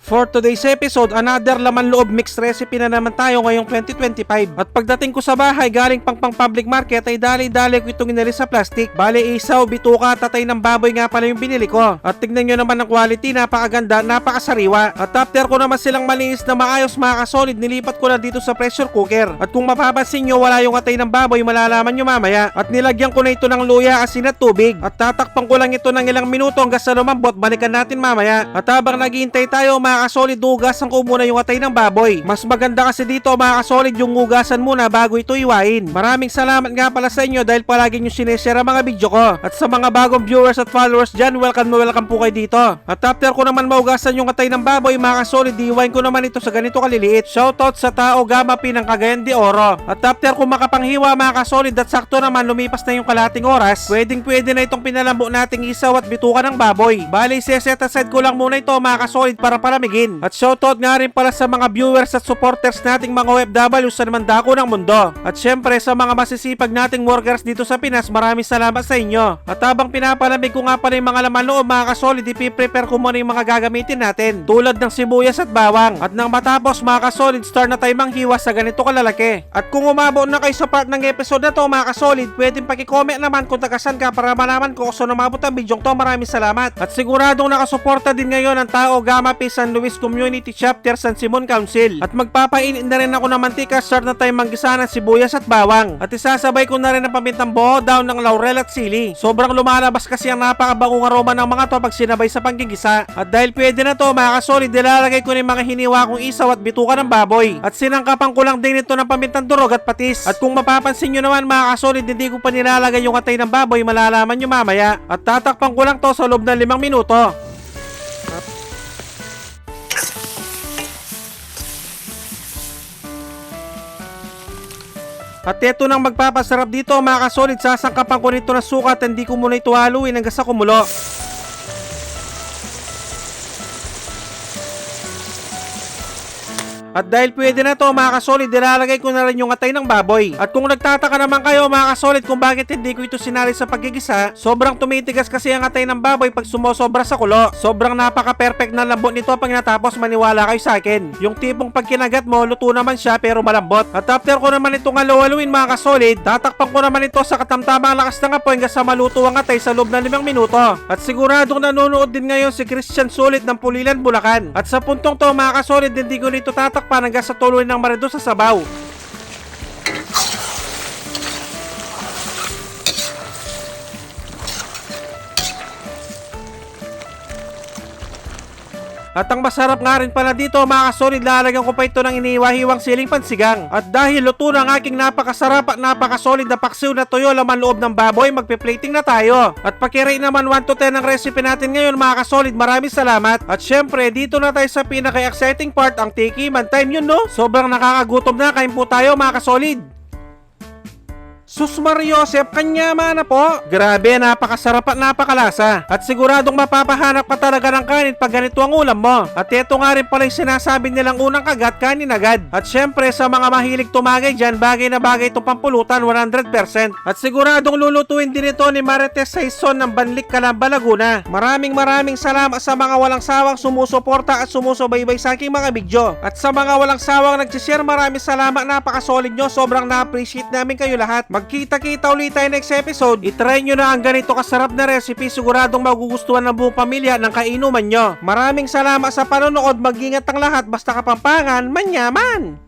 For today's episode, another laman loob mixed recipe na naman tayo ngayong 2025. At pagdating ko sa bahay galing pang public market ay dali-dali ko itong inali sa plastic. Bale isaw, bituka, tatay ng baboy nga pala yung binili ko. At tignan nyo naman ang quality, napakaganda, napakasariwa. At after ko naman silang malinis na maayos mga kasolid, nilipat ko na dito sa pressure cooker. At kung mapapansin nyo, wala yung atay ng baboy, malalaman nyo mamaya. At nilagyan ko na ito ng luya, asin at tubig. At tatakpan ko lang ito ng ilang minuto hanggang sa lumambot, balikan natin mamaya. At habang naghihintay tayo mga kasolid, hugasan ko muna yung atay ng baboy. Mas maganda kasi dito mga kasolid yung hugasan muna bago ito iwain. Maraming salamat nga pala sa inyo dahil palagi nyo sineshare ang mga video ko. At sa mga bagong viewers at followers dyan, welcome po kayo dito. At after ko naman mahugasan yung atay ng baboy mga kasolid, iwain ko naman ito sa ganito kaliliit. Shoutout sa tao Gamapi ng Cagayan de Oro. At after ko makapanghiwa mga kasolid at sakto naman lumipas na yung kalating oras, pwede na itong pinalambo nating isaw at bituka ng baboy. Bali set aside ko lang muna ito mga kasolid para palamigin. At shoutout nga rin pala sa mga viewers at supporters nating mga OFW sa naman dako ng mundo. At syempre sa mga masisipag nating workers dito sa Pinas, maraming salamat sa inyo. At habang pinapalamig ko nga pala yung mga laman loob mga kasolid, ipiprepare ko muna yung mga gagamitin natin tulad ng sibuyas at bawang. At nang matapos mga kasolid, start na tayo manghiwa sa ganito kalalaki. At kung umabot na kayo sa part ng episode na to mga kasolid, pwedeng paki-comment naman kung tagasan ka para malaman ko kung saan umabot ang video to. Maraming salamat. At siguradong nakasuporta din ngayon ang tao Gamapi San Luis Community Chapter San Simon Council. At magpapainit na rin ako ng mantika, start na tayo manggisa ng sibuyas at bawang. At isasabay ko na rin ang pamintang buo daw ng laurel at sili. Sobrang lumalabas kasi ang napakabangong aroma ng mga to pag sinabay sa panggigisa. At dahil pwede na to mga kasolid, nilalagay ko na yung mga hiniwa kong isaw at bituka ng baboy. At sinangkapan ko lang din ito ng pamintang durog at patis. At kung mapapansin nyo naman mga kasolid, hindi ko pa nilalagay yung atay ng baboy, malalaman nyo mamaya. At tatakpan ko lang to sa loob ng 5 minuto. At ito nang magpapasarap dito mga kasolid, sasangkapan ko nito ng suka at hindi ko muna ito haluin hanggang sa kumulo. At dahil pwede na to mga kasolid, nilalagay ko na rin yung atay ng baboy. At kung nagtataka naman kayo mga kasolid kung bakit hindi ko ito sinali sa paggigisa, sobrang tumitigas kasi ang atay ng baboy pag sumosobra sa kulo. Sobrang napaka-perfect na lambot nito pag natapos, maniwala kayo sa akin. Yung tipong pag kinagat mo, luto naman siya pero malambot. At after ko naman itong halu-haluin mga kasolid, tatakpan ko naman ito sa katamtamang lakas ng apoy hanggang sa maluto ang atay sa loob ng 5 minuto. At siguradong nanonood din ngayon si Christian Sulit ng Pulilan, Bulacan. At sa puntong to mga kasolid, hindi ko nito tatakpan hanggang sa tuloy ng maredo sa sabaw. At ang masarap nga rin pala dito mga kasolid, lalagyan ko pa ito ng iniwa-hiwang siling pansigang. At dahil luto na ang aking napakasarap at napakasolid na paksiw na tuyo laman loob ng baboy, magpe-plating na tayo. At pakirate naman 1 to 10 ang recipe natin ngayon mga kasolid, maraming salamat. At syempre dito na tayo sa pinaka-exciting part, ang tikiman time, yun no? Sobrang nakakagutom na, kain po tayo mga kasolid. Sus Mariosep, kanyama na po. Grabe, napakasarap at napakalasa. At siguradong mapapahanap ka talaga ng kanin pag ganito ang ulam mo. At ito nga rin pala yung sinasabi nilang unang kagat, kanin agad. At syempre sa mga mahilig tumagay dyan, bagay na bagay itong pampulutan 100%. At siguradong lulutuin din ito ni Marites Saison ng Banlik, Calamba, Laguna. Maraming salamat sa mga walang sawang sumusuporta at sumusubaybay sa aking mga video. At sa mga walang sawang nagsishare, maraming salamat, napakasolid nyo. Sobrang na-appreciate namin kayo lahat. Magkita-kita ulit tayo next episode. I-try nyo na ang ganito kasarap na recipe. Siguradong magugustuhan ng buong pamilya ng kainuman nyo. Maraming salamat sa panonood. Mag-ingat ang lahat. Basta Kapampangan, manyaman!